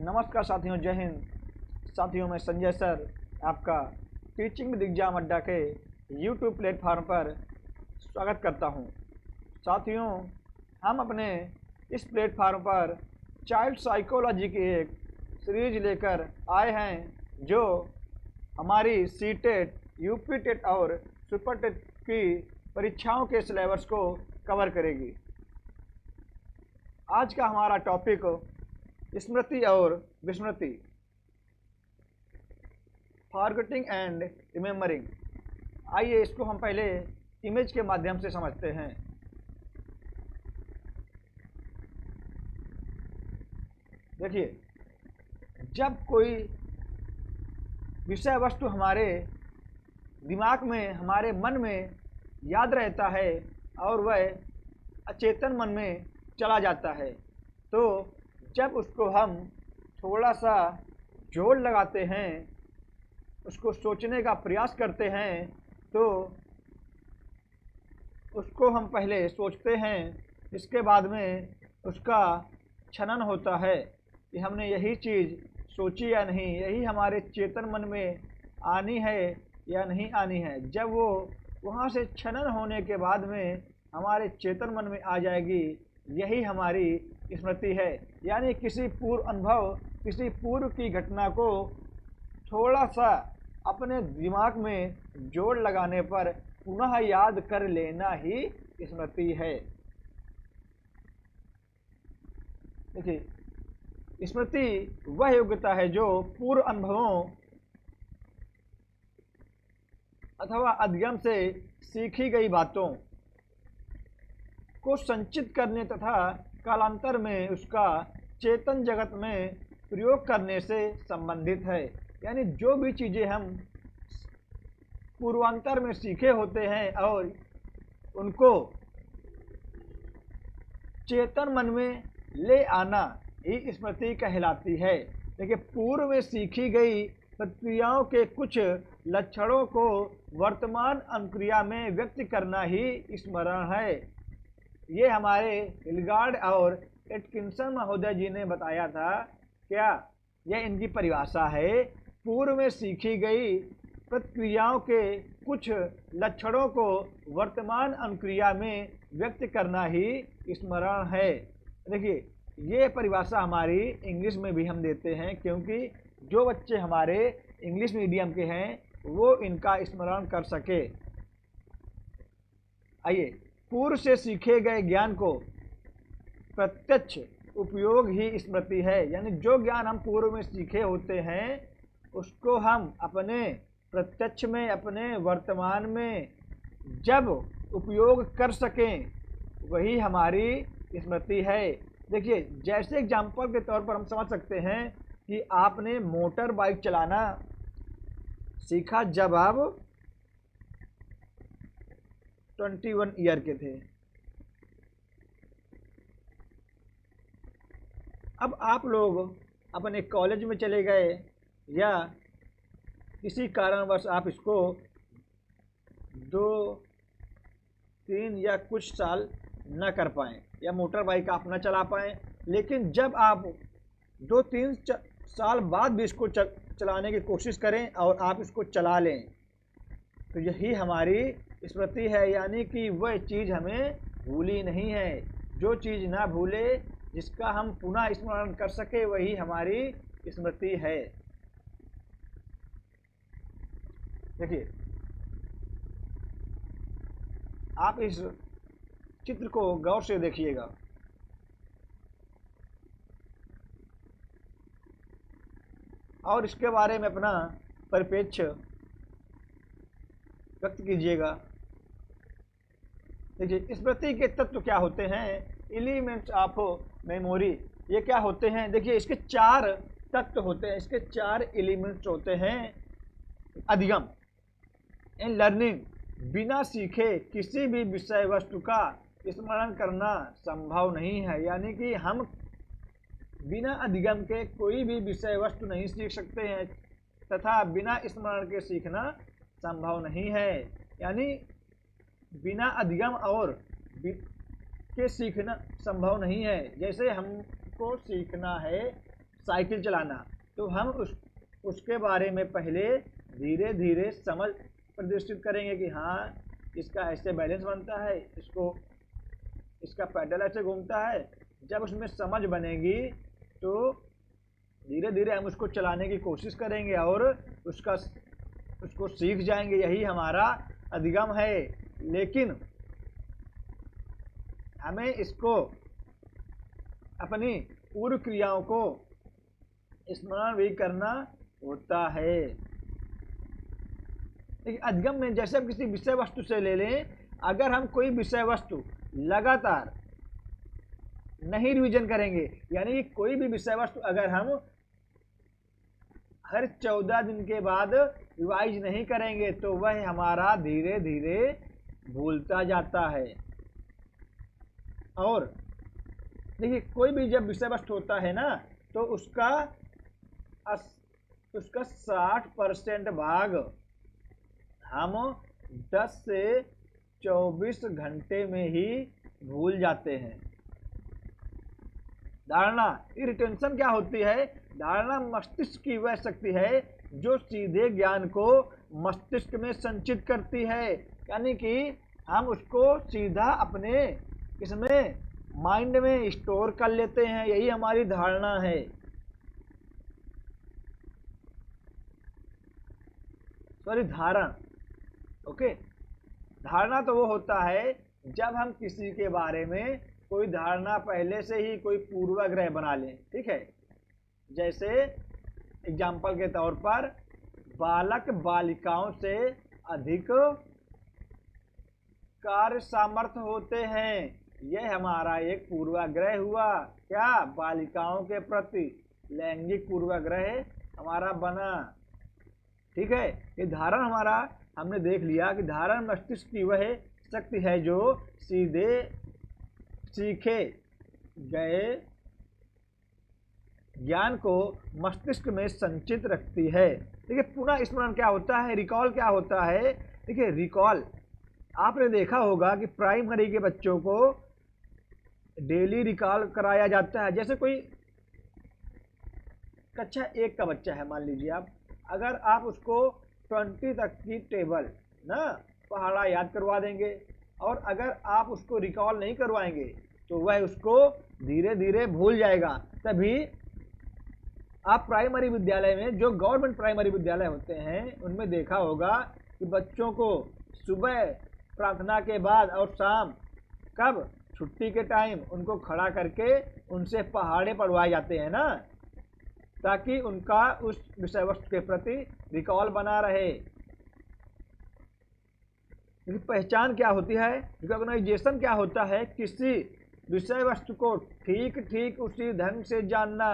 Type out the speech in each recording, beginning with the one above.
नमस्कार साथियों, जय हिंद। साथियों, मैं संजय सर आपका टीचिंग विद एग्जाम अड्डा के यूट्यूब प्लेटफॉर्म पर स्वागत करता हूं। साथियों, हम अपने इस प्लेटफॉर्म पर चाइल्ड साइकोलॉजी की एक सीरीज लेकर आए हैं जो हमारी सीटेट, यूपी टेट और सुपर टेट की परीक्षाओं के सिलेबस को कवर करेगी। आज का हमारा टॉपिक स्मृति और विस्मृति, फॉरगेटिंग एंड रिमेम्बरिंग। आइए इसको हम पहले इमेज के माध्यम से समझते हैं। देखिए, जब कोई विषय वस्तु हमारे दिमाग में, हमारे मन में याद रहता है और वह अचेतन मन में चला जाता है, तो जब उसको हम थोड़ा सा जोर लगाते हैं, उसको सोचने का प्रयास करते हैं, तो उसको हम पहले सोचते हैं, इसके बाद में उसका छनन होता है कि हमने यही चीज़ सोची या नहीं, यही हमारे चेतन मन में आनी है या नहीं आनी है। जब वो वहाँ से छनन होने के बाद में हमारे चेतन मन में आ जाएगी, यही हमारी स्मृति है। यानी किसी पूर्व अनुभव, किसी पूर्व की घटना को थोड़ा सा अपने दिमाग में जोड़ लगाने पर पुनः याद कर लेना ही स्मृति है। देखिए, स्मृति वह योग्यता है जो पूर्व अनुभवों अथवा अधिगम से सीखी गई बातों को संचित करने तथा कालांतर में उसका चेतन जगत में प्रयोग करने से संबंधित है। यानी जो भी चीज़ें हम पूर्वांतर में सीखे होते हैं और उनको चेतन मन में ले आना ही स्मृति कहलाती है। देखिए, पूर्व में सीखी गई प्रक्रियाओं के कुछ लक्षणों को वर्तमान अनुक्रिया में व्यक्त करना ही स्मरण है। ये हमारे हिलगार्ड और एटकिंसन महोदय जी ने बताया था। क्या यह इनकी परिभाषा है? पूर्व में सीखी गई प्रक्रियाओं के कुछ लक्षणों को वर्तमान अनुक्रिया में व्यक्त करना ही स्मरण है। देखिए, ये परिभाषा हमारी इंग्लिश में भी हम देते हैं, क्योंकि जो बच्चे हमारे इंग्लिश मीडियम के हैं वो इनका स्मरण कर सके। आइए, पूर्व से सीखे गए ज्ञान को प्रत्यक्ष उपयोग ही स्मृति है। यानी जो ज्ञान हम पूर्व में सीखे होते हैं उसको हम अपने प्रत्यक्ष में, अपने वर्तमान में जब उपयोग कर सकें, वही हमारी स्मृति है। देखिए, जैसे एग्जाम्पल के तौर पर हम समझ सकते हैं कि आपने मोटर बाइक चलाना सीखा जब आप 21 ईयर के थे। अब आप लोग अपने कॉलेज में चले गए या किसी कारणवश आप इसको 2-3 या कुछ साल न कर पाएँ या मोटर बाइक आप न चला पाएँ, लेकिन जब आप 2-3 साल बाद भी इसको चलाने की कोशिश करें और आप इसको चला लें, तो यही हमारी स्मृति है। यानी कि वह चीज़ हमें भूली नहीं है। जो चीज़ ना भूले, जिसका हम पुनः स्मरण कर सके, वही हमारी स्मृति है। देखिए, आप इस चित्र को गौर से देखिएगा। और इसके बारे में अपना परिप्रेक्ष्य व्यक्त कीजिएगा। देखिए, स्मृति के तत्व क्या होते हैं? एलिमेंट्स ऑफ मेमोरी, ये क्या होते हैं? देखिए, इसके 4 तत्व होते हैं, इसके 4 एलिमेंट्स होते हैं। अधिगम, इन लर्निंग, बिना सीखे किसी भी विषय वस्तु का स्मरण करना संभव नहीं है। यानी कि हम बिना अधिगम के कोई भी विषय वस्तु नहीं सीख सकते हैं तथा बिना स्मरण के सीखना संभव नहीं है। यानी बिना अधिगम और के सीखना संभव नहीं है। जैसे हमको सीखना है साइकिल चलाना, तो हम उसके बारे में पहले धीरे धीरे समझ प्रदर्शित करेंगे कि हाँ इसका ऐसे बैलेंस बनता है, इसका पैडल ऐसे घूमता है। जब उसमें समझ बनेगी तो धीरे धीरे हम उसको चलाने की कोशिश करेंगे और उसको सीख जाएंगे। यही हमारा अधिगम है। लेकिन हमें इसको अपनी पूर्व क्रियाओं को स्मरण भी करना होता है। अधिगम में जैसे हम किसी विषय वस्तु से ले लें, अगर हम कोई विषय वस्तु लगातार नहीं रिवीजन करेंगे, यानी कि कोई भी विषय वस्तु अगर हम हर 14 दिन के बाद रिवाइज नहीं करेंगे तो वह हमारा धीरे धीरे भूलता जाता है। और देखिए कोई भी जब विषय वस्तु होता है ना, तो उसका 60% भाग हम 10 से 24 घंटे में ही भूल जाते हैं। धारणा, रिटेंशन क्या होती है? धारणा मस्तिष्क की वह शक्ति है जो सीधे ज्ञान को मस्तिष्क में संचित करती है, यानी कि हम उसको सीधा अपने इसमें माइंड में स्टोर कर लेते हैं। यही हमारी धारणा है। सॉरी, धारण। ओके, धारणा तो वो होता है जब हम किसी के बारे में कोई धारणा पहले से ही कोई पूर्वाग्रह बना लें। ठीक है, जैसे एग्जाम्पल के तौर पर बालक बालिकाओं से अधिक कार्य सामर्थ्य होते हैं। यह हमारा एक पूर्वाग्रह हुआ। क्या? बालिकाओं के प्रति लैंगिक पूर्वाग्रह हमारा बना। ठीक है, ये धारण हमारा हमने देख लिया कि धारण मस्तिष्क की वह शक्ति है जो सीधे सीखे गए ज्ञान को मस्तिष्क में संचित रखती है। देखिए पुनः स्मरण क्या होता है, रिकॉल क्या होता है। देखिए रिकॉल आपने देखा होगा कि प्राइमरी के बच्चों को डेली रिकॉल कराया जाता है। जैसे कोई कक्षा 1 का बच्चा है, मान लीजिए आप, अगर आप उसको 20 तक की टेबल ना पहाड़ा याद करवा देंगे और अगर आप उसको रिकॉल नहीं करवाएंगे तो वह उसको धीरे धीरे भूल जाएगा। तभी आप प्राइमरी विद्यालय में, जो गवर्नमेंट प्राइमरी विद्यालय होते हैं, उनमें देखा होगा कि बच्चों को सुबह प्रार्थना के बाद और शाम कब छुट्टी के टाइम उनको खड़ा करके उनसे पहाड़े पढ़वाए जाते हैं ना, ताकि उनका उस विषय वस्तु के प्रति रिकॉल बना रहे। पहचान क्या होती है, रिकॉग्नाइजेशन क्या होता है, किसी विषय वस्तु को ठीक ठीक उसी ढंग से जानना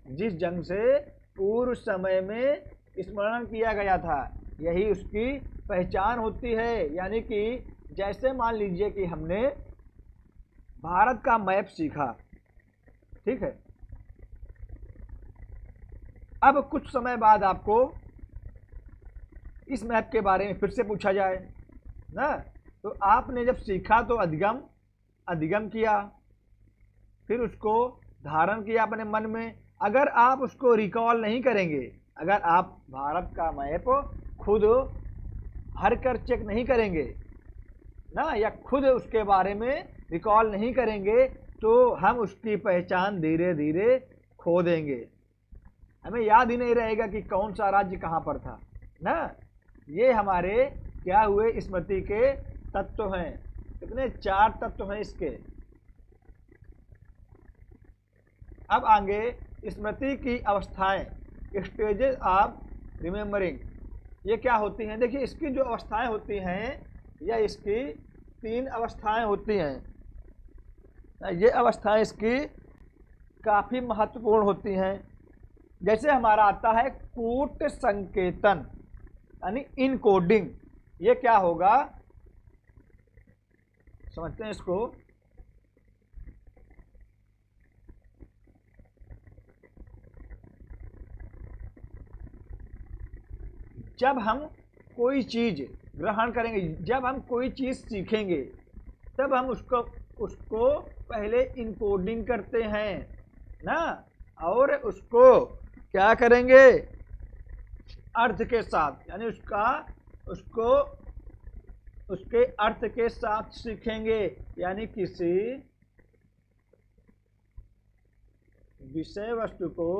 जिस ढंग से पूर्व समय में स्मरण किया गया था, यही उसकी पहचान होती है। यानी कि जैसे मान लीजिए कि हमने भारत का मैप सीखा, ठीक है, अब कुछ समय बाद आपको इस मैप के बारे में फिर से पूछा जाए ना, तो आपने जब सीखा तो अधिगम किया, फिर उसको धारण किया अपने मन में। अगर आप उसको रिकॉल नहीं करेंगे, अगर आप भारत का मैप खुद भर कर चेक नहीं करेंगे ना, या खुद उसके बारे में रिकॉल नहीं करेंगे, तो हम उसकी पहचान धीरे धीरे खो देंगे। हमें याद ही नहीं रहेगा कि कौन सा राज्य कहाँ पर था ना। ये हमारे क्या हुए, स्मृति के तत्व हैं। कितने? 4 तत्व हैं इसके। अब आगे स्मृति की अवस्थाएं, स्टेजेस ऑफ रिमेम्बरिंग, ये क्या होती हैं? देखिए इसकी जो अवस्थाएं होती हैं, या इसकी 3 अवस्थाएं होती हैं। ये अवस्थाएं इसकी काफ़ी महत्वपूर्ण होती हैं। जैसे हमारा आता है कूट संकेतन, यानी इनकोडिंग। ये क्या होगा, समझते हैं इसको। जब हम कोई चीज ग्रहण करेंगे, जब हम कोई चीज सीखेंगे, तब हम उसको पहले इनकोडिंग करते हैं ना। और उसको क्या करेंगे, अर्थ के साथ, यानी उसको उसके अर्थ के साथ सीखेंगे। यानी किसी विषय वस्तु को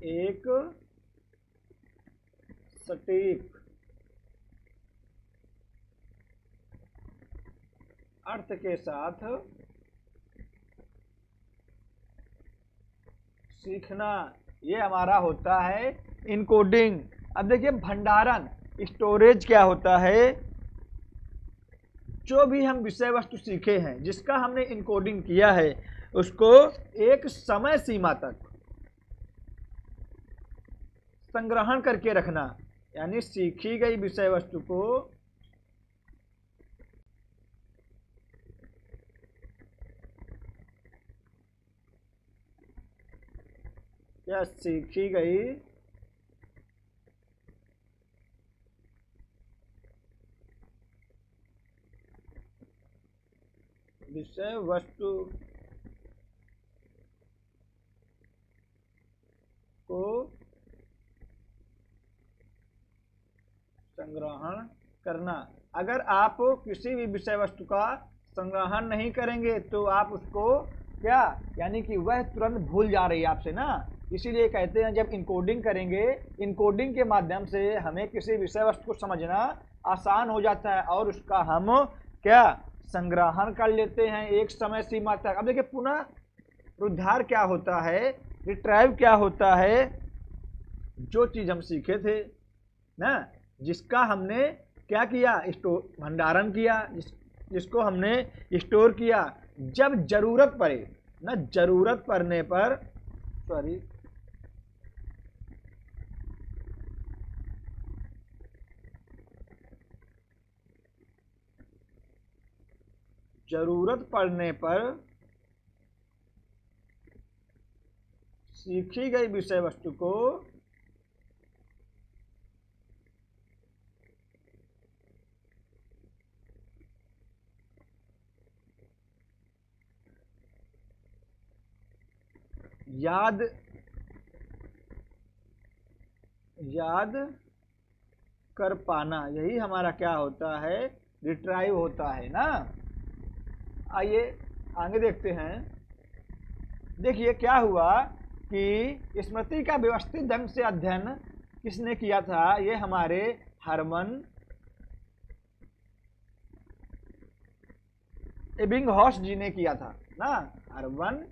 एक सटीक अर्थ के साथ सीखना, ये हमारा होता है इनकोडिंग। अब देखिए भंडारण, स्टोरेज क्या होता है, जो भी हम विषय वस्तु सीखे हैं, जिसका हमने इनकोडिंग किया है, उसको एक समय सीमा तक संग्रहण करके रखना। यानी सीखी गई विषय वस्तु को या सीखी गई विषय वस्तु को संग्रहण करना। अगर आप किसी भी विषय वस्तु का संग्रहण नहीं करेंगे तो आप उसको क्या, यानी कि वह तुरंत भूल जा रही है आपसे ना। इसीलिए कहते हैं जब इनकोडिंग करेंगे, इनकोडिंग के माध्यम से हमें किसी विषय वस्तु को समझना आसान हो जाता है और उसका हम क्या, संग्रहण कर लेते हैं एक समय सीमा तक। अब देखिए पुनरुद्धार क्या होता है, रिट्राइव क्या होता है, जो चीज हम सीखे थे ना, जिसका हमने क्या किया, भंडारण किया, जिसको हमने स्टोर किया, जब जरूरत पड़े ना, जरूरत पड़ने पर जरूरत पड़ने पर सीखी गई विषय वस्तु को याद कर पाना, यही हमारा क्या होता है, रिट्राइव होता है ना। आइए आगे देखते हैं। देखिए क्या हुआ कि स्मृति का व्यवस्थित ढंग से अध्ययन किसने किया था, ये हमारे हरमन एबिंगहॉस जी ने किया था ना। हरमन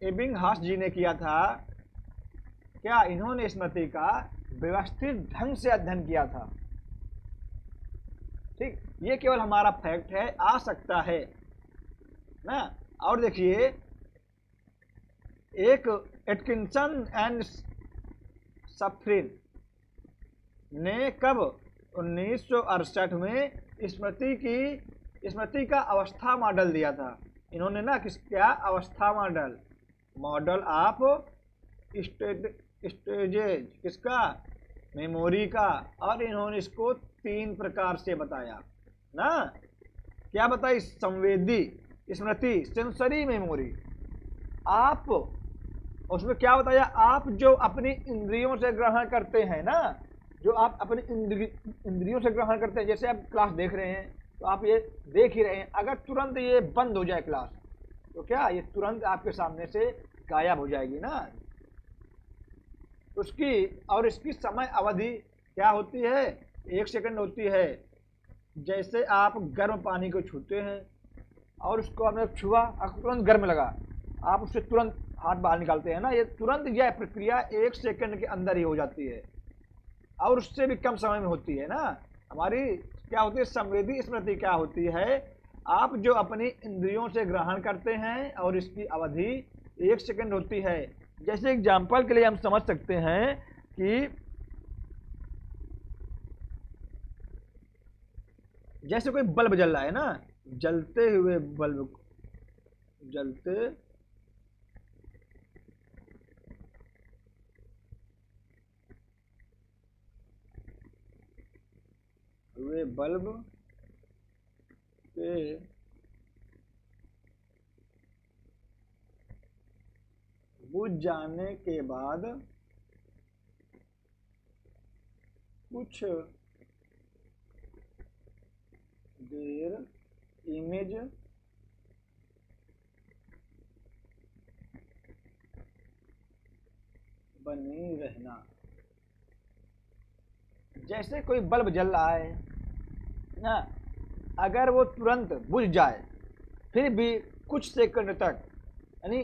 एबिंगहॉस जी ने किया था क्या, इन्होंने स्मृति का व्यवस्थित ढंग से अध्ययन किया था। ठीक, ये केवल हमारा फैक्ट है, आ सकता है ना। और देखिए एक एटकिंसन एंड सफ्रिन ने कब 1968 में स्मृति का अवस्था मॉडल दिया था। इन्होंने ना क्या अवस्था मॉडल ऑफ स्टेजेज, किसका, मेमोरी का। और इन्होंने इसको 3 प्रकार से बताया ना। क्या बताई, संवेदी स्मृति, सेंसरी मेमोरी। आप उसमें क्या बताया, आप जो अपनी इंद्रियों से ग्रहण करते हैं ना, जो आप अपनी इंद्रियों से ग्रहण करते हैं, जैसे आप क्लास देख रहे हैं तो आप ये देख ही रहे हैं, अगर तुरंत ये बंद हो जाए क्लास तो क्या ये तुरंत आपके सामने से गायब हो जाएगी ना। उसकी और इसकी समय अवधि क्या होती है, 1 सेकंड होती है। जैसे आप गर्म पानी को छूते हैं और उसको आपने छुआ, आपको तुरंत गर्म लगा, आप उससे तुरंत हाथ बाहर निकालते हैं ना, ये तुरंत यह प्रक्रिया 1 सेकंड के अंदर ही हो जाती है और उससे भी कम समय में होती है ना। हमारी क्या होती है, संवेदी स्मृति क्या होती है, आप जो अपनी इंद्रियों से ग्रहण करते हैं और इसकी अवधि 1 सेकंड होती है। जैसे एग्जाम्पल के लिए हम समझ सकते हैं कि जैसे कोई बल्ब जल रहा है ना, जलते हुए बल्ब, जलते हुए बल्ब के बुझ जाने के बाद कुछ देर इमेज बनी रहना। जैसे कोई बल्ब जल रहा है ना, अगर वो तुरंत बुझ जाए फिर भी कुछ सेकंड तक, यानी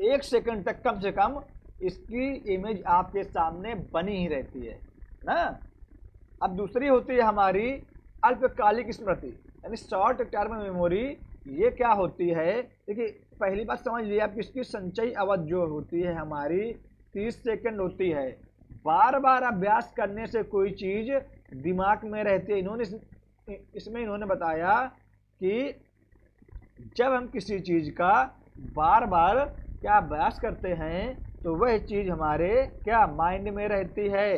1 सेकंड तक कम से कम इसकी इमेज आपके सामने बनी ही रहती है ना। अब दूसरी होती है हमारी अल्पकालिक स्मृति, यानी शॉर्ट टर्म मेमोरी। ये क्या होती है? देखिए, पहली बात समझ लिया आप, इसकी संचयी अवधि जो होती है हमारी 30 सेकंड होती है। बार बार अभ्यास करने से कोई चीज़ दिमाग में रहती है। इसमें इन्होंने बताया कि जब हम किसी चीज़ का बार बार क्या अभ्यास करते हैं तो वह चीज़ हमारे क्या माइंड में रहती है।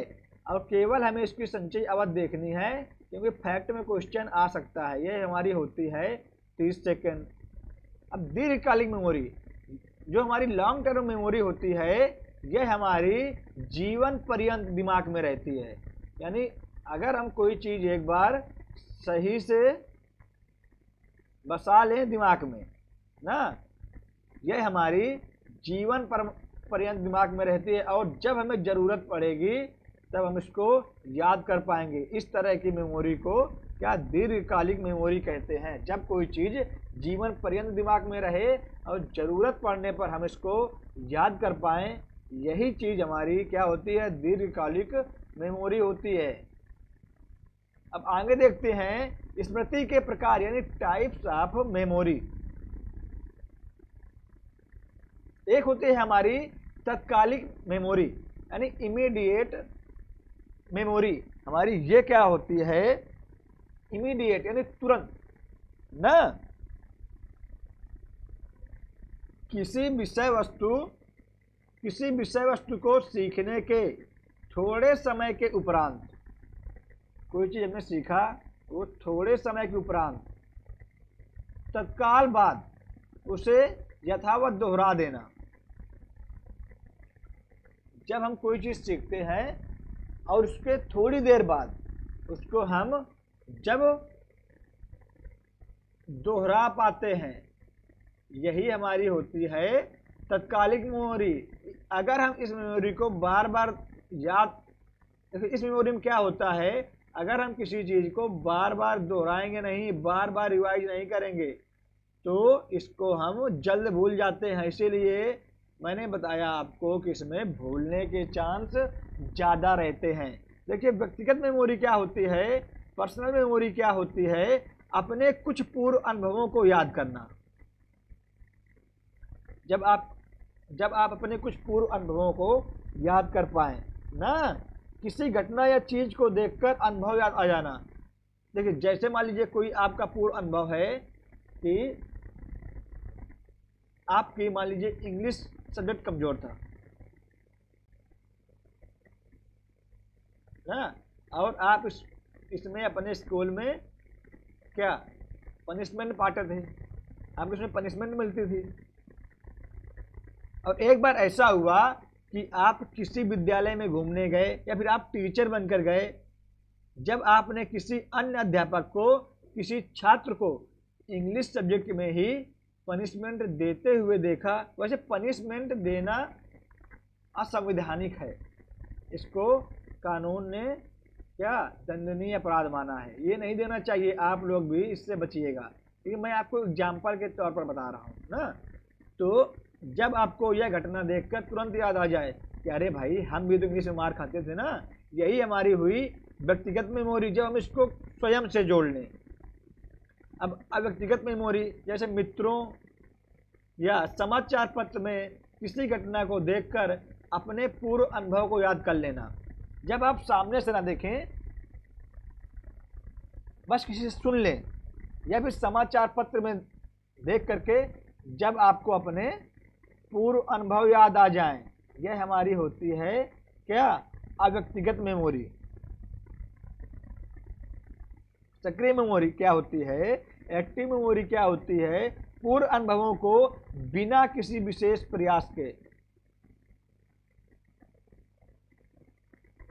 और केवल हमें इसकी संचयी अवधि देखनी है, क्योंकि फैक्ट में क्वेश्चन आ सकता है। ये हमारी होती है 30 सेकंड। अब दीर्घकालिक मेमोरी, जो हमारी लॉन्ग टर्म मेमोरी होती है, यह हमारी जीवन पर्यंत दिमाग में रहती है। यानी अगर हम कोई चीज़ एक बार सही से बसा लें दिमाग में ना, यह हमारी जीवन पर्यंत दिमाग में रहती है, और जब हमें ज़रूरत पड़ेगी तब हम इसको याद कर पाएंगे। इस तरह की मेमोरी को क्या दीर्घकालिक मेमोरी कहते हैं। जब कोई चीज़ जीवन पर्यंत दिमाग में रहे और ज़रूरत पड़ने पर हम इसको याद कर पाएँ, यही चीज़ हमारी क्या होती है? दीर्घकालिक मेमोरी होती है। अब आगे देखते हैं स्मृति के प्रकार, यानी टाइप्स ऑफ मेमोरी। एक होती है हमारी तत्कालिक मेमोरी, यानी इमीडिएट मेमोरी। हमारी ये क्या होती है? इमीडिएट, यानी तुरंत ना। किसी विषय वस्तु को सीखने के थोड़े समय के उपरांत, कोई चीज़ हमने सीखा वो थोड़े समय के उपरांत तत्काल बाद उसे यथावत दोहरा देना। जब हम कोई चीज़ सीखते हैं और उसके थोड़ी देर बाद उसको हम जब दोहरा पाते हैं, यही हमारी होती है तत्कालिक मेमोरी। अगर हम इस मेमोरी को बार बार याद, इस मेमोरी में क्या होता है, अगर हम किसी चीज़ को बार बार दोहराएंगे नहीं, बार बार रिवाइज नहीं करेंगे, तो इसको हम जल्द भूल जाते हैं। इसीलिए मैंने बताया आपको कि इसमें भूलने के चांस ज़्यादा रहते हैं। देखिए, व्यक्तिगत मेमोरी क्या होती है, पर्सनल मेमोरी क्या होती है? अपने कुछ पूर्व अनुभवों को याद करना। जब आप अपने कुछ पूर्व अनुभवों को याद कर पाएँ ना, किसी घटना या चीज़ को देखकर अनुभव याद आ जाना। देखिए, जैसे मान लीजिए कोई आपका पूर्व अनुभव है कि आपकी मान लीजिए इंग्लिश सब्जेक्ट कमज़ोर था ना, और आप इसमें अपने स्कूल में क्या पनिशमेंट पाते थे, आपको इसमें पनिशमेंट मिलती थी। और एक बार ऐसा हुआ कि आप किसी विद्यालय में घूमने गए या फिर आप टीचर बनकर गए, जब आपने किसी अन्य अध्यापक को, किसी छात्र को इंग्लिश सब्जेक्ट में ही पनिशमेंट देते हुए देखा। वैसे पनिशमेंट देना असंवैधानिक है, इसको कानून ने क्या दंडनीय अपराध माना है, ये नहीं देना चाहिए। आप लोग भी इससे बचिएगा, क्योंकि मैं आपको एग्जाम्पल के तौर पर बता रहा हूँ ना। तो जब आपको यह घटना देखकर तुरंत याद आ जाए कि अरे भाई, हम भी तो इंग्लिश में मार खाते थे ना, यही हमारी हुई व्यक्तिगत मेमोरी, जब हम इसको स्वयं से जोड़ लें। अब अव्यक्तिगत मेमोरी, जैसे मित्रों या समाचार पत्र में किसी घटना को देखकर अपने पूर्व अनुभव को याद कर लेना। जब आप सामने से ना देखें, बस किसी से सुन लें, या फिर समाचार पत्र में देख करके जब आपको अपने पूर्व अनुभव याद आ जाएं, यह हमारी होती है क्या अव्यक्तिगत मेमोरी। सक्रिय मेमोरी क्या होती है? एक्टिव मेमोरी क्या होती है? पूर्व अनुभवों को बिना किसी विशेष प्रयास के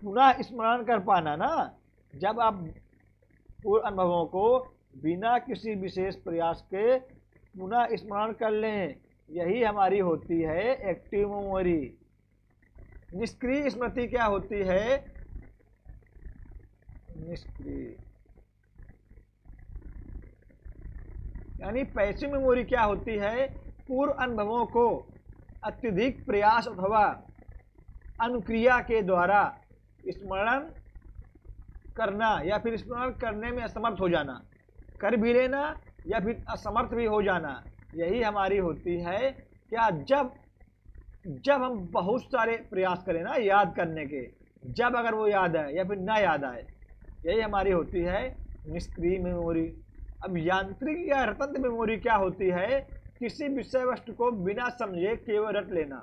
पुनः स्मरण कर पाना ना। जब आप पूर्व अनुभवों को बिना किसी विशेष प्रयास के पुनः स्मरण कर लें, यही हमारी होती है एक्टिव मेमोरी। निष्क्रिय स्मृति क्या होती है? निष्क्रिय यानी पैसिव मेमोरी क्या होती है? पूर्व अनुभवों को अत्यधिक प्रयास अथवा अनुक्रिया के द्वारा स्मरण करना या फिर स्मरण करने में असमर्थ हो जाना, कर भी लेना या फिर असमर्थ भी हो जाना, यही हमारी होती है क्या? जब हम बहुत सारे प्रयास करें ना याद करने के, जब अगर वो याद आए या फिर ना याद आए, यही हमारी होती है निष्क्रिय मेमोरी। अब यांत्रिक या रटंत मेमोरी क्या होती है? किसी विषय वस्तु को बिना समझे केवल रट लेना।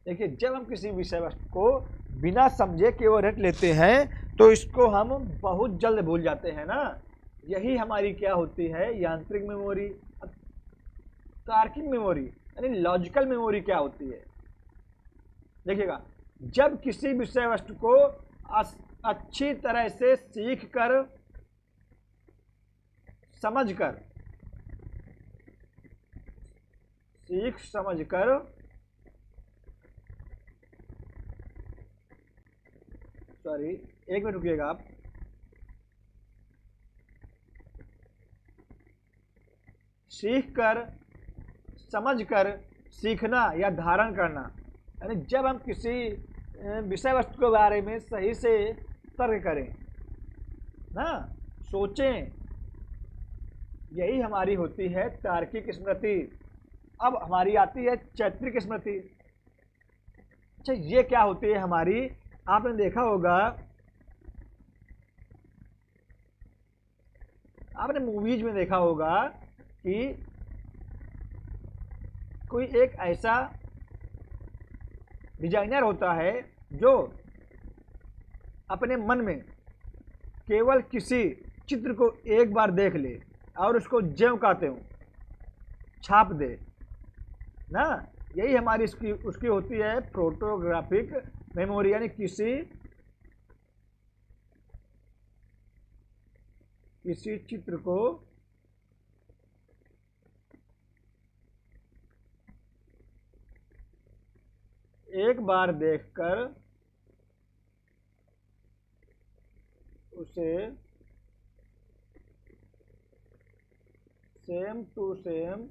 देखिए, जब हम किसी विषय वस्तु को बिना समझे केवल रट लेते हैं तो इसको हम बहुत जल्द भूल जाते हैं ना, यही हमारी क्या होती है? यांत्रिक मेमोरी। तार्किक मेमोरी यानी लॉजिकल मेमोरी क्या होती है? देखिएगा, जब किसी विषय वस्तु को अच्छी तरह से सीख समझकर सॉरी, एक मिनट रुकिएगा आप। सीखकर, समझकर, सीखना या धारण करना, यानी जब हम किसी विषय वस्तु के बारे में सही से तर्क करें ना, सोचें, यही हमारी होती है तार्किक स्मृति। अब हमारी आती है चैत्रिक स्मृति। अच्छा, ये क्या होती है हमारी? आपने देखा होगा, आपने मूवीज में देखा होगा कि कोई एक ऐसा डिजाइनर होता है जो अपने मन में केवल किसी चित्र को एक बार देख ले और उसको ज्यों का त्यों छाप दे ना, यही हमारी उसकी होती है फोटोग्राफिक मेमोरी। यानी किसी चित्र को एक बार देखकर उसे सेम टू सेम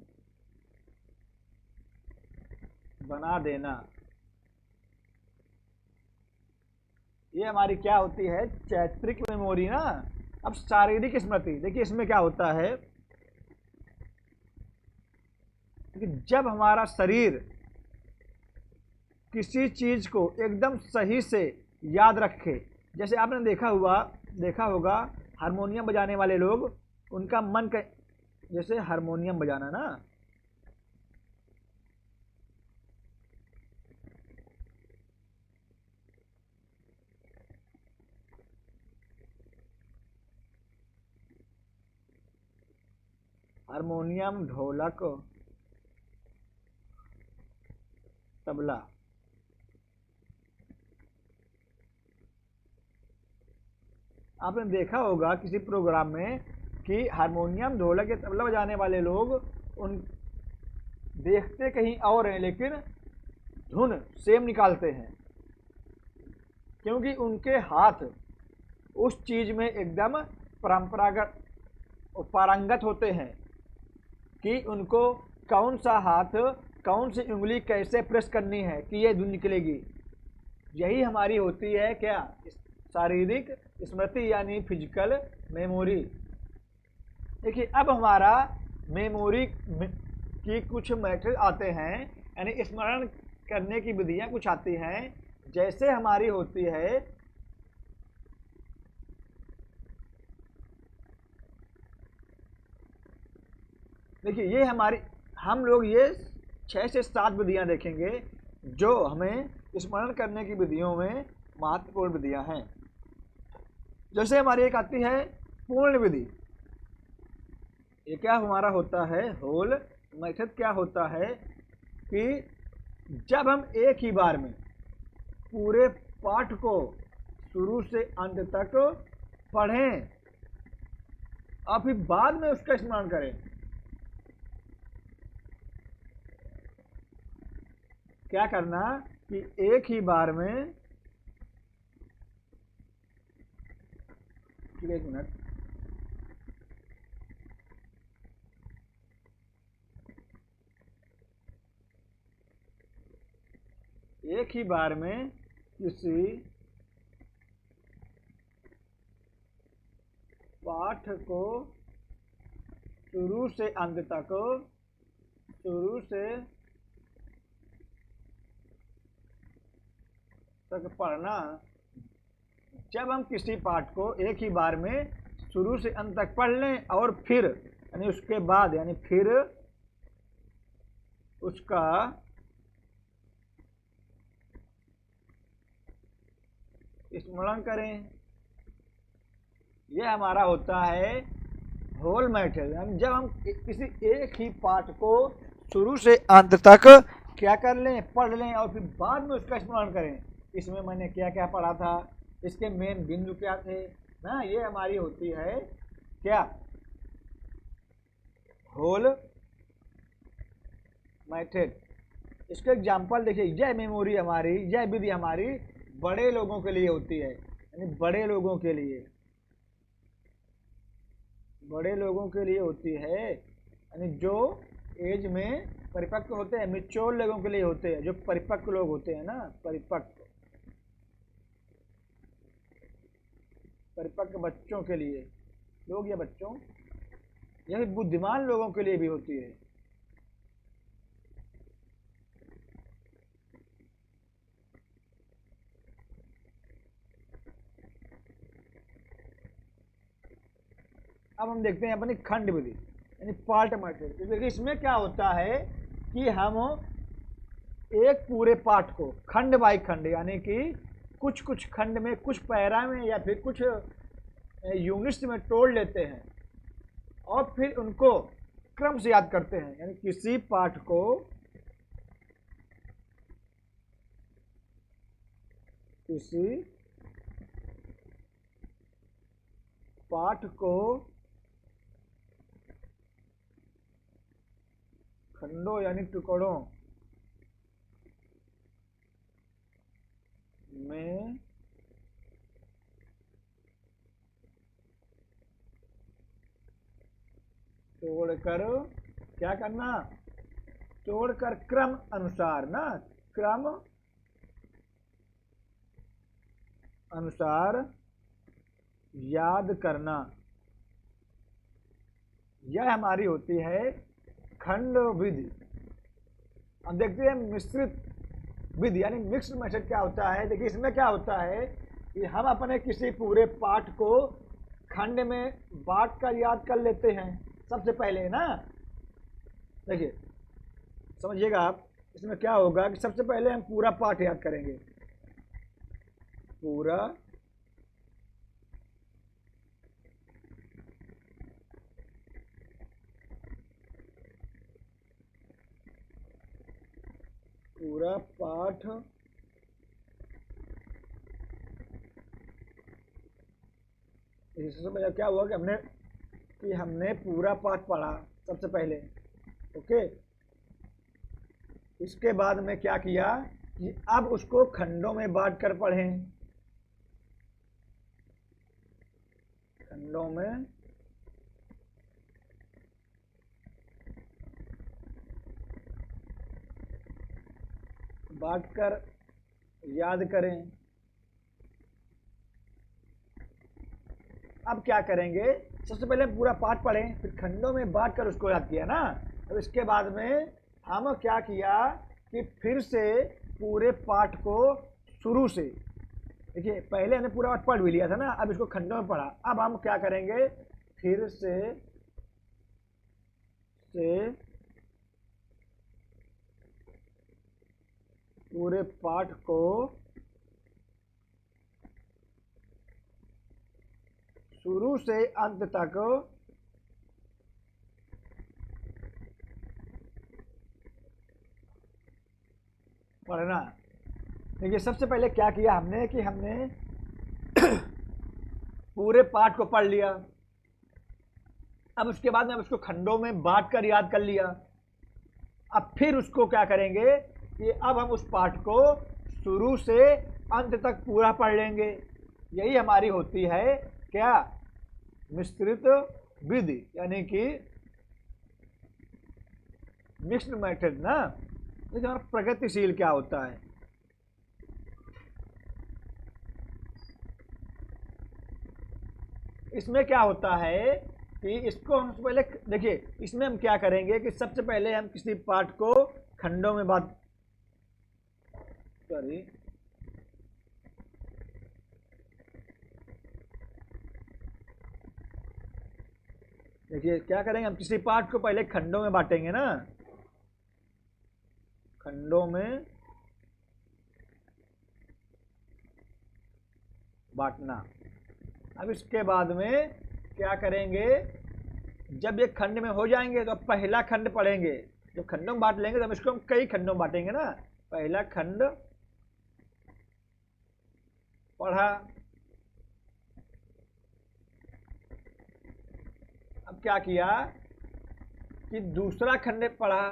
बना देना, ये हमारी क्या होती है? चैत्रिक मेमोरी ना। अब शारीरिक स्मृति, देखिए इसमें क्या होता है कि जब हमारा शरीर किसी चीज को एकदम सही से याद रखे, जैसे आपने देखा होगा हारमोनियम बजाने वाले लोग, उनका मन का जैसे हारमोनियम बजाना ना, हारमोनियम, ढोलक, तबला, आपने देखा होगा किसी प्रोग्राम में कि हारमोनियम, ढोलक या तबला बजाने वाले लोग उन देखते कहीं और हैं लेकिन धुन सेम निकालते हैं, क्योंकि उनके हाथ उस चीज में एकदम परंपरागत और पारंगत होते हैं कि उनको कौन सा हाथ, कौन सी उंगली कैसे प्रेस करनी है कि ये धुन निकलेगी। यही हमारी होती है क्या? शारीरिक स्मृति यानी फिजिकल मेमोरी। देखिए, अब हमारा मेमोरी की कुछ मैथड आते हैं, यानी स्मरण करने की विधियां कुछ आती हैं। जैसे हमारी होती है देखिए, ये हमारी हम लोग ये 6 से 7 विधियां देखेंगे जो हमें स्मरण करने की विधियों में महत्वपूर्ण विधियां हैं। जैसे हमारी एक आती है पूर्ण विधि। ये क्या हमारा होता है, होल मेथड क्या होता है कि जब हम एक ही बार में पूरे पाठ को शुरू से अंत तक पढ़ें और फिर बाद में उसका स्मरण करें। क्या करना कि एक ही बार में, एक मिनट, एक ही बार में किसी पाठ को शुरू से अंत तक, शुरू से तक पढ़ना। जब हम किसी पाठ को एक ही बार में शुरू से अंत तक पढ़ लें और फिर यानी उसके बाद यानी फिर उसका स्मरण करें, यह हमारा होता है होल मेथड। यानी जब हम किसी एक ही पाठ को शुरू से अंत तक क्या कर लें, पढ़ लें और फिर बाद में उसका स्मरण करें। इसमें मैंने क्या क्या पढ़ा था, इसके मेन बिंदु क्या थे ना, ये हमारी होती है क्या, होल मेथड। इसका एग्जाम्पल देखिए, यह मेमोरी हमारी, यह विधि हमारी बड़े लोगों के लिए होती है। यानी बड़े लोगों के लिए, बड़े लोगों के लिए होती है, यानी जो एज में परिपक्व होते हैं, मिच्योर लोगों के लिए होते हैं, जो परिपक्व लोग होते हैं ना, परिपक्व, परिपक्व बच्चों के लिए, लोग या बच्चों, यह बुद्धिमान लोगों के लिए भी होती है। अब हम देखते हैं अपनी खंड विधि यानी पार्ट मेथड। देखिए इसमें क्या होता है कि हम एक पूरे पाठ को खंड बाई खंड यानी कि कुछ कुछ खंड में, कुछ पैरा में या फिर कुछ यूनिट्स में तोड़ लेते हैं और फिर उनको क्रम से याद करते हैं। यानी किसी पाठ को, किसी पाठ को खंडों यानी टुकड़ों में तोड़कर क्या करना, तोड़कर क्रम अनुसार ना, क्रम अनुसार याद करना, यह हमारी होती है खंड विधि। हम देखते हैं मिश्रित विधि यानी मिक्स्ड मेथड क्या होता है। देखिए इसमें क्या होता है कि हम अपने किसी पूरे पाठ को खंड में बांट कर याद कर लेते हैं सबसे पहले ना। देखिए समझिएगा आप, इसमें क्या होगा कि सबसे पहले हम पूरा पाठ याद करेंगे, पूरा पूरा पाठ इसमें क्या हुआ कि हमने पूरा पाठ पढ़ा सबसे पहले, ओके। इसके बाद में क्या किया कि अब उसको खंडों में बांट कर पढ़ें, खंडों में बांट कर याद करें। अब क्या करेंगे, सबसे पहले पूरा पाठ पढ़ें, फिर खंडों में बांट कर उसको याद किया ना। अब इसके बाद में हम क्या किया कि फिर से पूरे पाठ को शुरू से, देखिए पहले हमने पूरा पाठ पढ़ भी लिया था ना, अब इसको खंडों में पढ़ा। अब हम क्या करेंगे, फिर से पूरे पाठ को शुरू से अंत तक पढ़ना। देखिए सबसे पहले क्या किया हमने कि हमने पूरे पाठ को पढ़ लिया। अब उसके बाद में उसको खंडों में बांट कर याद कर लिया। अब फिर उसको क्या करेंगे कि अब हम उस पाठ को शुरू से अंत तक पूरा पढ़ लेंगे। यही हमारी होती है क्या, मिश्रित विधि, यानी कि मिक्स्ड मेथड ना। ये हमारा प्रगतिशील क्या होता है, इसमें क्या होता है कि इसको हम पहले देखिए, इसमें हम क्या करेंगे कि सबसे पहले हम किसी पाठ को खंडों में बात सॉरी देखिए क्या करेंगे, हम किसी पाठ को पहले खंडों में बांटेंगे ना, खंडों में बांटना। अब इसके बाद में क्या करेंगे, जब ये खंड में हो जाएंगे तो अब पहला खंड पढ़ेंगे। जब खंडों में बांट लेंगे तो हम इसको हम कई खंडों में बांटेंगे ना। पहला खंड पढ़ा, अब क्या किया कि दूसरा खंड पढ़ा,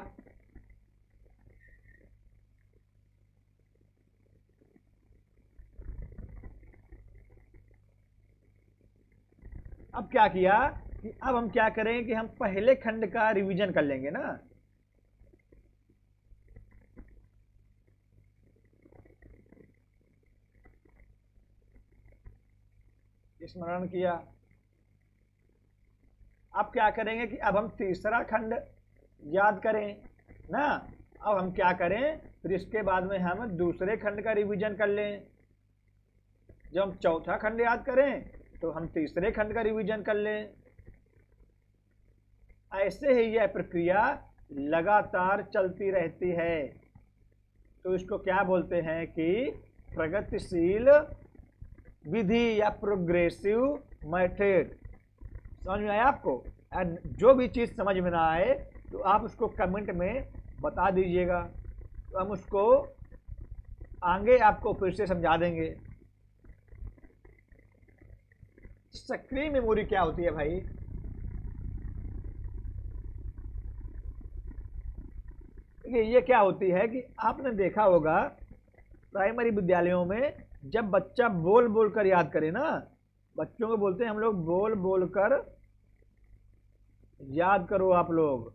अब क्या किया कि अब हम क्या करें कि हम पहले खंड का रिवीजन कर लेंगे ना। स्मरण किया। अब क्या करेंगे कि अब हम तीसरा खंड याद करें ना। अब हम क्या करें, फिर इसके बाद में हम दूसरे खंड का रिवीजन कर लें। जब हम चौथा खंड याद करें तो हम तीसरे खंड का रिवीजन कर लें। ऐसे ही यह प्रक्रिया लगातार चलती रहती है। तो इसको क्या बोलते हैं कि प्रगतिशील विधि या प्रोग्रेसिव मेथड। समझ में आया आपको? एंड जो भी चीज़ समझ में ना आए तो आप उसको कमेंट में बता दीजिएगा, तो हम उसको आगे आपको फिर से समझा देंगे। सक्रिय मेमोरी क्या होती है भाई? देखिए ये क्या होती है कि आपने देखा होगा प्राइमरी विद्यालयों में जब बच्चा बोल बोल कर याद करे ना, बच्चों को बोलते हैं हम लोग बोल बोल कर याद करो आप लोग।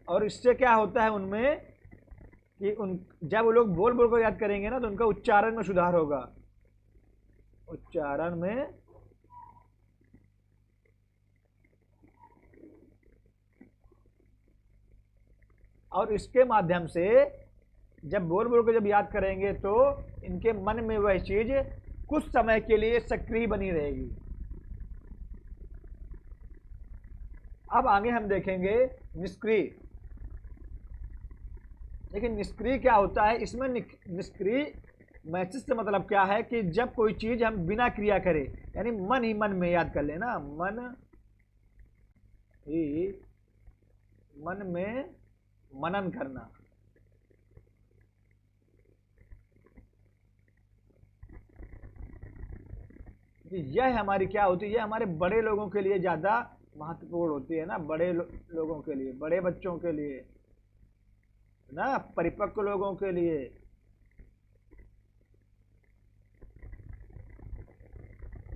और इससे क्या होता है उनमें कि जब वो लोग बोल बोल कर याद करेंगे ना तो उनका उच्चारण में सुधार होगा, उच्चारण में और इसके माध्यम से जब बोल बोल कर जब याद करेंगे तो इनके मन में वह चीज कुछ समय के लिए सक्रिय बनी रहेगी। अब आगे हम देखेंगे निष्क्रिय। लेकिन निष्क्रिय क्या होता है, इसमें निष्क्रिय मैसेज से मतलब क्या है कि जब कोई चीज हम बिना क्रिया करे, यानी मन ही मन में याद कर लेना, मन ही मन में मनन करना। यह हमारी क्या होती है, यह हमारे बड़े लोगों के लिए ज्यादा महत्वपूर्ण होती है ना, बड़े लोगों के लिए, बड़े बच्चों के लिए ना, परिपक्व लोगों के लिए।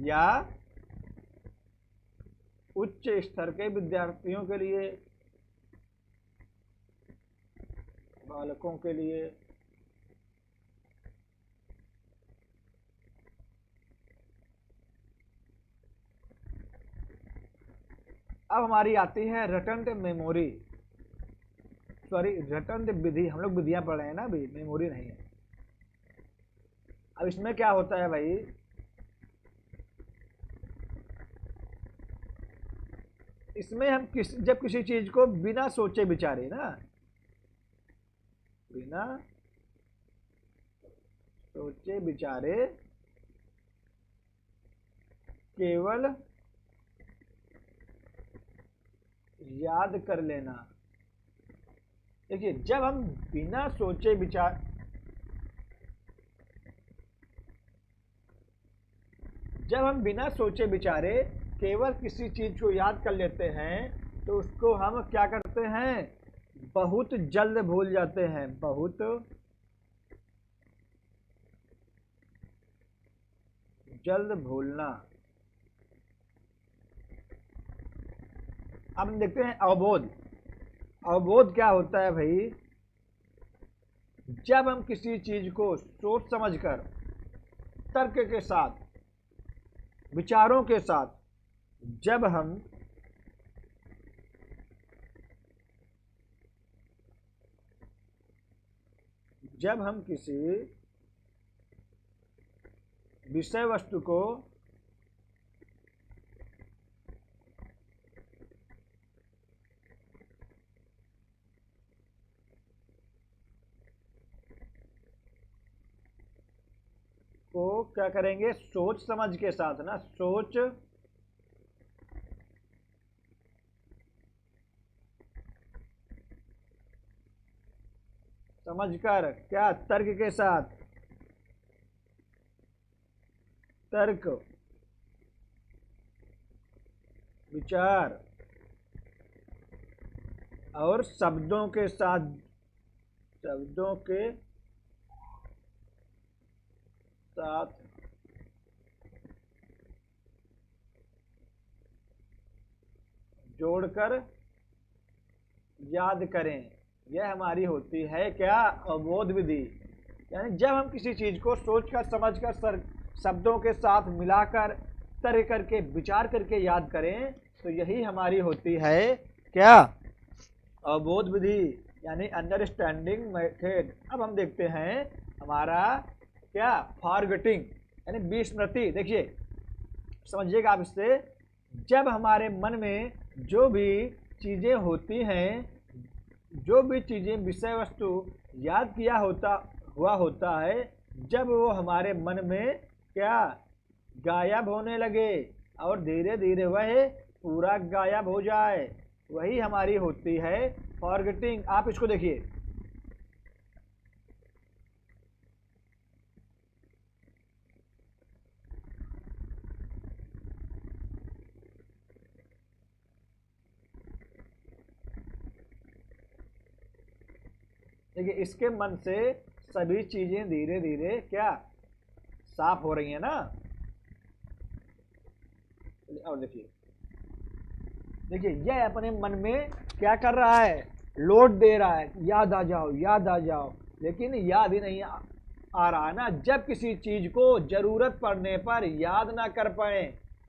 या उच्च स्तर के विद्यार्थियों के लिए, बालकों के लिए। अब हमारी आती है रटंत मेमोरी, सॉरी रटंत विधि। हम लोग विधियां पढ़ रहे हैं ना अभी, मेमोरी नहीं है। अब इसमें क्या होता है भाई, इसमें हम जब किसी चीज को बिना सोचे विचारे ना, बिना सोचे विचारे केवल याद कर लेना। देखिए, जब हम बिना सोचे विचार जब हम बिना सोचे विचारे केवल किसी चीज को याद कर लेते हैं तो उसको हम क्या करते हैं, बहुत जल्द भूल जाते हैं। बहुत जल्द भूलना। अब हम देखते हैं अवबोध। अवबोध क्या होता है भाई? जब हम किसी चीज को सोच समझकर, तर्क के साथ, विचारों के साथ जब हम किसी विषय वस्तु को क्या करेंगे, सोच समझ के साथ ना, सोच समझकर, क्या, तर्क के साथ, तर्क, विचार और शब्दों के साथ जोड़कर याद करें। यह हमारी होती है क्या, अवबोध विधि। यानी जब हम किसी चीज को सोचकर समझकर शब्दों के साथ मिलाकर तर्क करके विचार करके याद करें तो यही हमारी होती है क्या, अवबोध विधि, यानी अंडरस्टैंडिंग मेथड। अब हम देखते हैं हमारा क्या, फॉरगेटिंग यानी विस्मृति। देखिए, समझिएगा आप इससे, जब हमारे मन में जो भी चीजें होती हैं, जो भी चीजें विषय वस्तु याद किया होता है, जब वो हमारे मन में क्या, गायब होने लगे और धीरे धीरे वह पूरा गायब हो जाए, वही हमारी होती है फॉरगेटिंग। आप इसको देखिए, देखिए इसके मन से सभी चीजें धीरे धीरे क्या, साफ हो रही है ना। और देखिए यह अपने मन में क्या कर रहा है, लोड दे रहा है, याद आ जाओ याद आ जाओ, लेकिन याद ही नहीं आ रहा है ना। जब किसी चीज को जरूरत पड़ने पर याद ना कर पाए,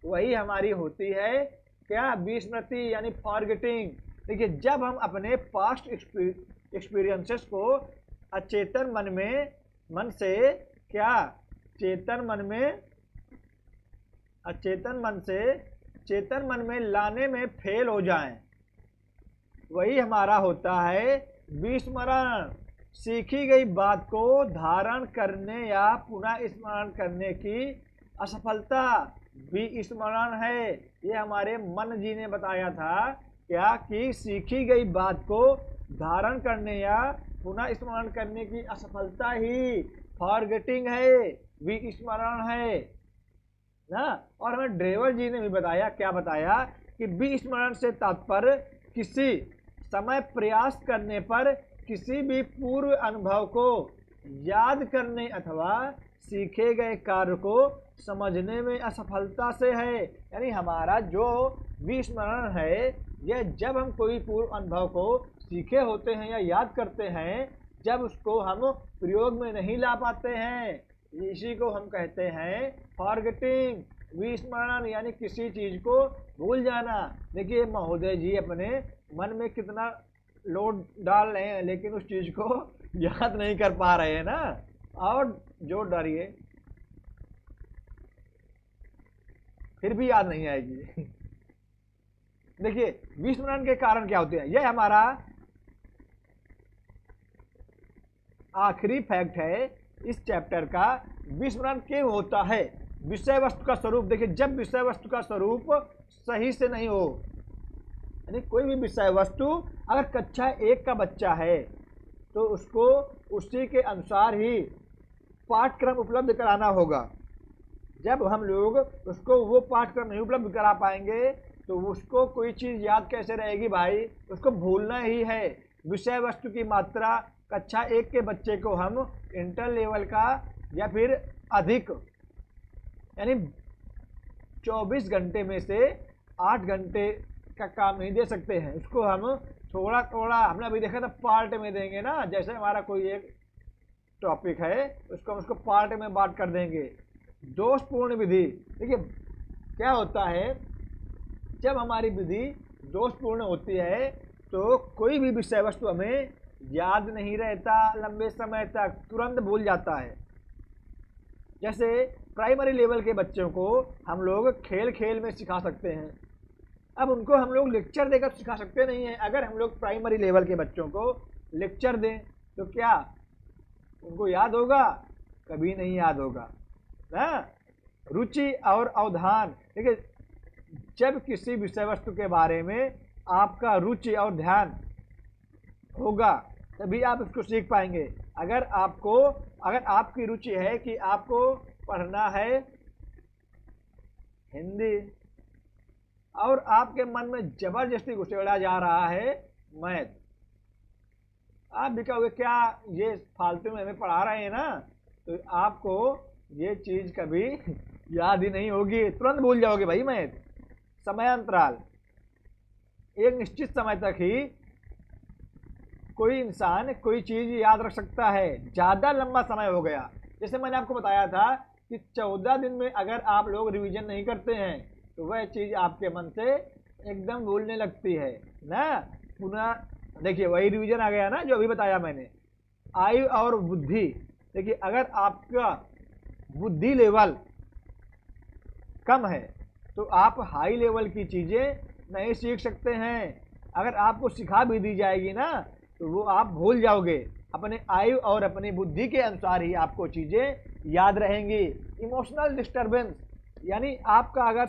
वही हमारी होती है क्या, विस्मृति यानी फॉरगेटिंग। देखिए, जब हम अपने पास्ट एक्सपीरियंसेस को अचेतन मन से क्या, चेतन मन में लाने में फेल हो जाएं, वही हमारा होता है विस्मरण। सीखी गई बात को धारण करने या पुनः स्मरण करने की असफलता विस्मरण है। ये हमारे मन जी ने बताया था क्या, कि सीखी गई बात को धारण करने या पुनः स्मरण करने की असफलता ही फॉरगेटिंग है, विस्मरण है ना। और हमें ड्रेवर जी ने भी बताया, क्या बताया, कि विस्मरण से तात्पर्य किसी समय प्रयास करने पर किसी भी पूर्व अनुभव को याद करने अथवा सीखे गए कार्य को समझने में असफलता से है। यानी हमारा जो विस्मरण है, यह जब हम कोई पूर्व अनुभव को सीखे होते हैं या याद करते हैं, जब उसको हम प्रयोग में नहीं ला पाते हैं, इसी को हम कहते हैं फॉरगेटिंग, विस्मरण, यानी किसी चीज को भूल जाना। देखिए महोदय जी अपने मन में कितना लोड डाल रहे हैं, लेकिन उस चीज को याद नहीं कर पा रहे हैं ना। और जोर डालिए, फिर भी याद नहीं आएगी। देखिए विस्मरण के कारण क्या होते हैं, यह हमारा आखिरी फैक्ट है इस चैप्टर का। विस्मरण क्यों होता है? विषय वस्तु का स्वरूप, देखिए जब विषय वस्तु का स्वरूप सही से नहीं हो, यानी कोई भी विषय वस्तु अगर कक्षा 1 का बच्चा है तो उसको उसी के अनुसार ही पाठ्यक्रम उपलब्ध कराना होगा। जब हम लोग उसको वो पाठ्यक्रम नहीं उपलब्ध करा पाएंगे तो उसको कोई चीज़ याद कैसे रहेगी भाई, उसको भूलना ही है। विषय वस्तु की मात्रा कक्षा 1 के बच्चे को हम इंटर लेवल का या फिर अधिक यानी 24 घंटे में से 8 घंटे का काम नहीं दे सकते हैं। उसको हम थोड़ा थोड़ा, हमने अभी देखा था पार्ट में देंगे ना, जैसे हमारा कोई एक टॉपिक है उसको हम उसको पार्ट में बांट कर देंगे। दोषपूर्ण विधि, देखिए क्या होता है, जब हमारी विधि दोषपूर्ण होती है तो कोई भी विषय वस्तु हमें याद नहीं रहता, लंबे समय तक तुरंत भूल जाता है। जैसे प्राइमरी लेवल के बच्चों को हम लोग खेल खेल में सिखा सकते हैं, अब उनको हम लोग लेक्चर देकर सिखा सकते नहीं हैं। अगर हम लोग प्राइमरी लेवल के बच्चों को लेक्चर दें तो क्या उनको याद होगा? कभी नहीं याद होगा ना। रुचि और अवधान, देखिए जब किसी विषय वस्तु के बारे में आपका रुचि और ध्यान होगा तभी आप इसको सीख पाएंगे। अगर आपकी रुचि है कि आपको पढ़ना है हिंदी और आपके मन में जबरदस्ती घुसेड़ा जा रहा है मैथ, आप भी कहोगे क्या ये फालतू में हमें पढ़ा रहे हैं ना, तो आपको ये चीज़ कभी याद ही नहीं होगी, तुरंत भूल जाओगे भाई मैथ। समयांतराल, एक निश्चित समय तक ही कोई इंसान कोई चीज़ याद रख सकता है, ज़्यादा लंबा समय हो गया, जैसे मैंने आपको बताया था कि 14 दिन में अगर आप लोग रिवीजन नहीं करते हैं तो वह चीज़ आपके मन से एकदम भूलने लगती है ना। पुनः देखिए वही रिवीजन आ गया ना जो अभी बताया मैंने। आयु और बुद्धि, देखिए अगर आपका बुद्धि लेवल कम है तो आप हाई लेवल की चीज़ें नहीं सीख सकते हैं। अगर आपको सिखा भी दी जाएगी ना तो वो आप भूल जाओगे। अपने आयु और अपनी बुद्धि के अनुसार ही आपको चीज़ें याद रहेंगी। इमोशनल डिस्टर्बेंस, यानी आपका अगर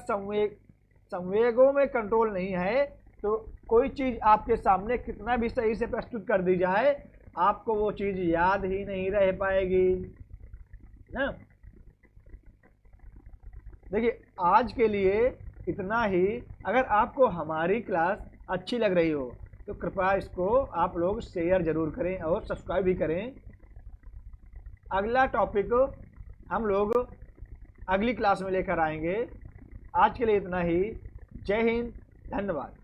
संवेगों में कंट्रोल नहीं है तो कोई चीज़ आपके सामने कितना भी सही से प्रस्तुत कर दी जाए आपको वो चीज़ याद ही नहीं रह पाएगी ना। देखिए आज के लिए इतना ही। अगर आपको हमारी क्लास अच्छी लग रही हो तो कृपया इसको आप लोग शेयर ज़रूर करें और सब्सक्राइब भी करें। अगला टॉपिक हम लोग अगली क्लास में लेकर आएंगे। आज के लिए इतना ही। जय हिंद, धन्यवाद।